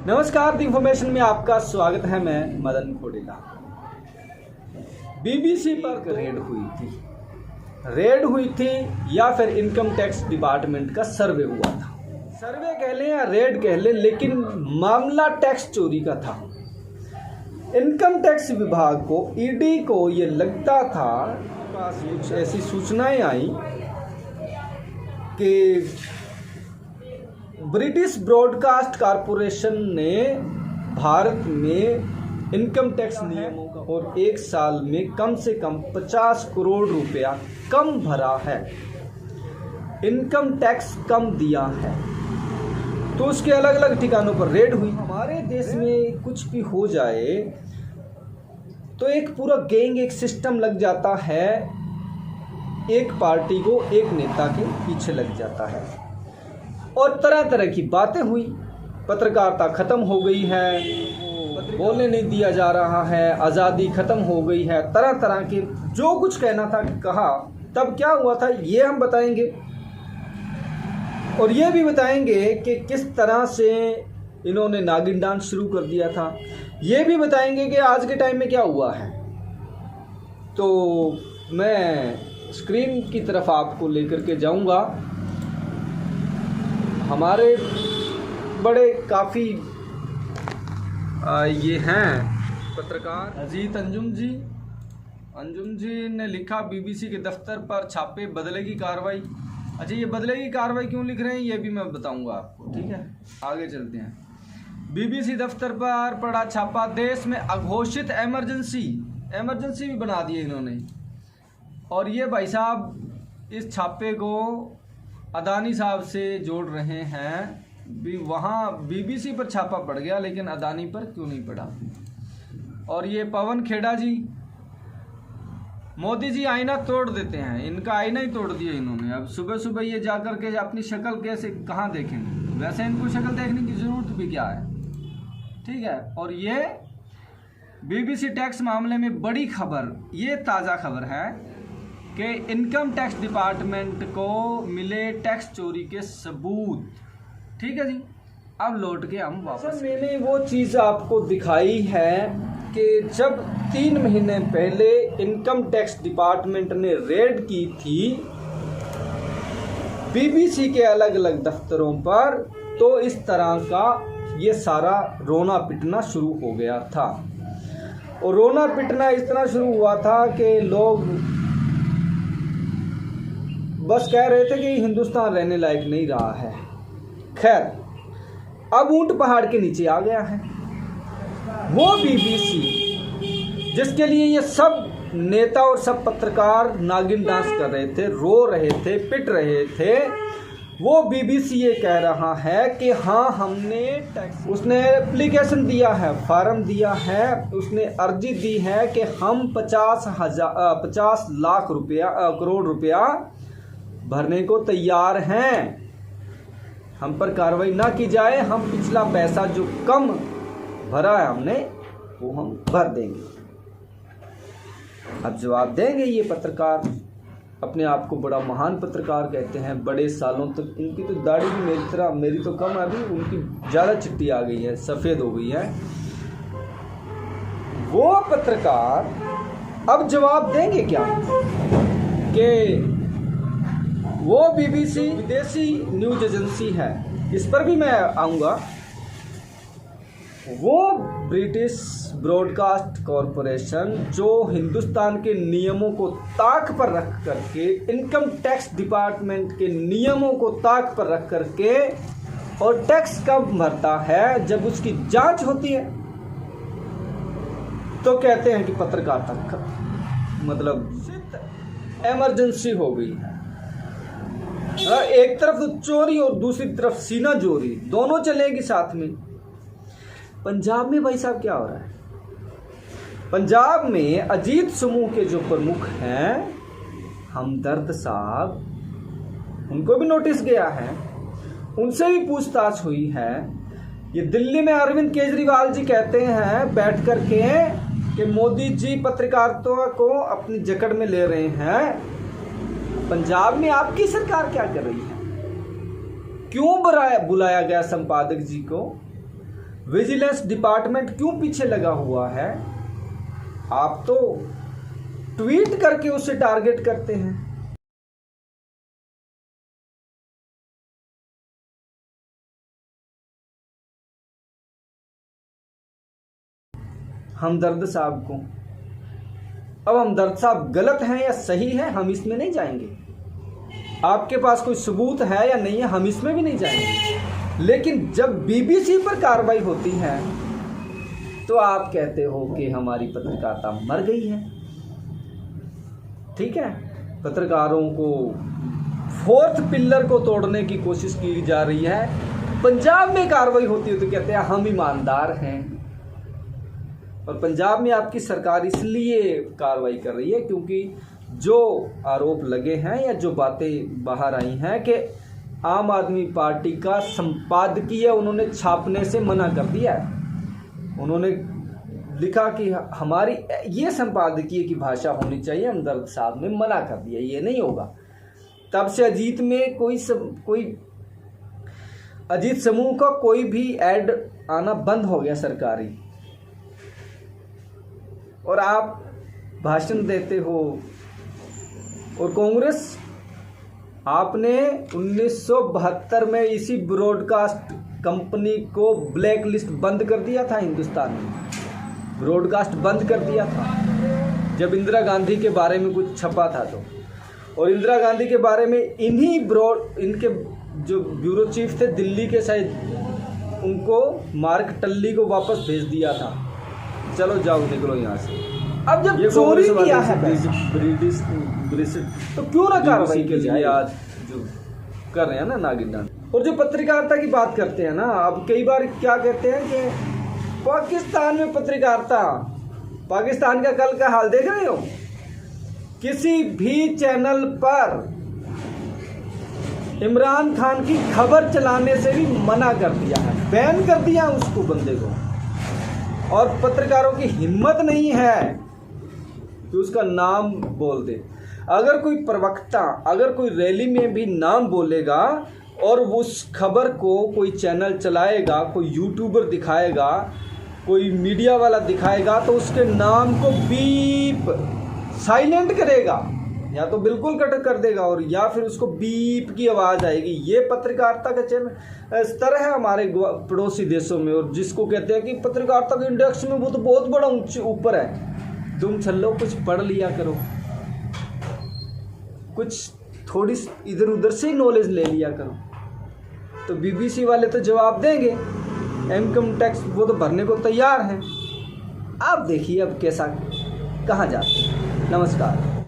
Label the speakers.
Speaker 1: नमस्कार, the information में आपका स्वागत है। मैं मदन खोडेला। बीबीसी पर रेड हुई थी या फिर इनकम टैक्स डिपार्टमेंट का सर्वे हुआ था। सर्वे कह लें या रेड कह लें, लेकिन मामला टैक्स चोरी का था। इनकम टैक्स विभाग को, ईडी को ये लगता था, पास कुछ ऐसी सूचनाएं आई कि ब्रिटिश ब्रॉडकास्ट कॉरपोरेशन ने भारत में इनकम टैक्स नियमों का और एक साल में कम से कम 50 करोड़ रुपया कम भरा है, इनकम टैक्स कम दिया है। तो उसके अलग अलग ठिकानों पर रेड हुई। हमारे देश में कुछ भी हो जाए तो एक पूरा गैंग, एक सिस्टम लग जाता है, एक पार्टी को, एक नेता के पीछे लग जाता है और तरह तरह की बातें हुई। पत्रकारिता खत्म हो गई है, बोलने नहीं दिया जा रहा है, आज़ादी खत्म हो गई है, तरह तरह के जो कुछ कहना था कहा। तब क्या हुआ था ये हम बताएंगे और ये भी बताएंगे कि किस तरह से इन्होंने नागिन डांस शुरू कर दिया था। ये भी बताएंगे कि आज के टाइम में क्या हुआ है। तो मैं स्क्रीन की तरफ आपको लेकर के जाऊंगा। हमारे बड़े काफ़ी ये हैं पत्रकार अजीत अंजुम जी ने लिखा, बीबीसी के दफ्तर पर छापे, बदलेगी कार्रवाई। अच्छा, ये बदलेगी कार्रवाई क्यों लिख रहे हैं ये भी मैं बताऊंगा आपको, ठीक है। आगे चलते हैं। बीबीसी दफ्तर पर पड़ा छापा, देश में अघोषित इमरजेंसी भी बना दी इन्होंने। और ये भाई साहब इस छापे को अदानी साहब से जोड़ रहे हैं। वहाँ बीबीसी पर छापा पड़ गया, लेकिन अदानी पर क्यों नहीं पड़ा। और ये पवन खेड़ा जी, मोदी जी आईना तोड़ देते हैं, इनका आईना ही तोड़ दिया इन्होंने। अब सुबह सुबह ये जाकर के अपनी शक्ल कैसे कहाँ देखेंगे, वैसे इनको शक्ल देखने की ज़रूरत भी क्या है, ठीक है। और ये बीबीसी टैक्स मामले में बड़ी खबर, ये ताज़ा खबर है कि इनकम टैक्स डिपार्टमेंट को मिले टैक्स चोरी के सबूत, ठीक है जी। अब लौट के हम वापस, मैंने वो चीज़ आपको दिखाई है कि जब 3 महीने पहले इनकम टैक्स डिपार्टमेंट ने रेड की थी बीबीसी के अलग अलग दफ्तरों पर, तो इस तरह का ये सारा रोना पिटना शुरू हो गया था। और रोना पिटना इस तरह शुरू हुआ था कि लोग बस कह रहे थे कि हिंदुस्तान रहने लायक नहीं रहा है। खैर, अब ऊंट पहाड़ के नीचे आ गया है। वो बीबीसी जिसके लिए ये सब नेता और सब पत्रकार नागिन डांस कर रहे थे, रो रहे थे, पिट रहे थे, वो बीबीसी ये कह रहा है कि हाँ, हमने टैक्स, उसने एप्लीकेशन दिया है, फार्म दिया है, उसने अर्जी दी है कि हम 50 लाख रुपया, करोड़ रुपया भरने को तैयार हैं। हम पर कार्रवाई ना की जाए, हम पिछला पैसा जो कम भरा है हमने, वो हम भर देंगे। अब जवाब देंगे ये पत्रकार, अपने आप को बड़ा महान पत्रकार कहते हैं, बड़े सालों तक। इनकी तो दाढ़ी भी मेरी तरह, मेरी तो कम है अभी, उनकी ज़्यादा चिट्टी आ गई है, सफ़ेद हो गई है। वो पत्रकार अब जवाब देंगे क्या कि वो बीबीसी विदेशी न्यूज एजेंसी है, इस पर भी मैं आऊँगा। वो ब्रिटिश ब्रॉडकास्ट कॉरपोरेशन जो हिंदुस्तान के नियमों को ताक पर रख करके, इनकम टैक्स डिपार्टमेंट के नियमों को ताक पर रख करके, और टैक्स कब भरता है जब उसकी जांच होती है, तो कहते हैं कि पत्रकारिता मतलब इमरजेंसी हो गई है। एक तरफ तो चोरी और दूसरी तरफ सीना जोरी, दोनों चलेगी साथ में। पंजाब में भाई साहब क्या हो रहा है? पंजाब में अजीत समूह के जो प्रमुख हैं हमदर्द साहब, उनको भी नोटिस गया है, उनसे भी पूछताछ हुई है। ये दिल्ली में अरविंद केजरीवाल जी कहते हैं बैठ कर के कि मोदी जी पत्रकारिता को अपनी जकड़ में ले रहे हैं। पंजाब में आपकी सरकार क्या कर रही है? क्यों बुलाया गया संपादक जी को? विजिलेंस डिपार्टमेंट क्यों पीछे लगा हुआ है? आप तो ट्वीट करके उसे टारगेट करते हैं। हमदर्द साहब को, अब हमदर्द साहब गलत हैं या सही है हम इसमें नहीं जाएंगे, आपके पास कोई सबूत है या नहीं है हम इसमें भी नहीं जाएंगे, लेकिन जब बीबीसी पर कार्रवाई होती है तो आप कहते हो कि हमारी पत्रकारिता मर गई है। ठीक है, पत्रकारों को फोर्थ पिलर को तोड़ने की कोशिश की जा रही है। पंजाब में कार्रवाई होती है तो कहते हैं हम ईमानदार हैं, और पंजाब में आपकी सरकार इसलिए कार्रवाई कर रही है क्योंकि जो आरोप लगे हैं या जो बातें बाहर आई हैं कि आम आदमी पार्टी का संपादकीय उन्होंने छापने से मना कर दिया है। उन्होंने लिखा कि हमारी ये संपादकीय की भाषा होनी चाहिए, हमदर्द साहब ने मना कर दिया, ये नहीं होगा। तब से अजीत में कोई अजीत समूह का कोई भी ऐड आना बंद हो गया सरकारी, और आप भाषण देते हो। और कांग्रेस, आपने 1972 में इसी ब्रॉडकास्ट कंपनी को ब्लैक लिस्ट बंद कर दिया था, हिंदुस्तान में ब्रॉडकास्ट बंद कर दिया था जब इंदिरा गांधी के बारे में कुछ छपा था तो। और इंदिरा गांधी के बारे में इनके जो ब्यूरो चीफ थे दिल्ली के, शायद उनको मार्क टल्ली को वापस भेज दिया था, चलो जाओ निकलो यहाँ से। अब जब चोरी किया है ब्रिटिश तो क्यों ना कार्रवाई के लिए आज जो कर रहे हैं ना नागिन। और जो पत्रकारिता की बात करते हैं ना, अब कई बार क्या कहते हैं कि पाकिस्तान में पत्रकारिता, पाकिस्तान का कल का हाल देख रहे हो, किसी भी चैनल पर इमरान खान की खबर चलाने से भी मना कर दिया है, बैन कर दिया उसको, बंदे को। और पत्रकारों की हिम्मत नहीं है कि उसका नाम बोल दे। अगर कोई प्रवक्ता, अगर कोई रैली में भी नाम बोलेगा और उस खबर को कोई चैनल चलाएगा, कोई यूट्यूबर दिखाएगा, कोई मीडिया वाला दिखाएगा, तो उसके नाम को बीप साइलेंट करेगा, या तो बिल्कुल कट कर देगा, और या फिर उसको बीप की आवाज़ आएगी। ये पत्रकारिता का चैनल स्तर है हमारे पड़ोसी देशों में, और जिसको कहते हैं कि पत्रकारिता के इंडेक्स में वो तो बहुत बड़ा ऊपर है। तुम छल्लो कुछ पढ़ लिया करो, कुछ थोड़ी इधर उधर से नॉलेज ले लिया करो। तो बीबीसी वाले तो जवाब देंगे, इनकम टैक्स वो तो भरने को तैयार हैं। आप देखिए अब कैसा कहाँ जाते हैं। नमस्कार।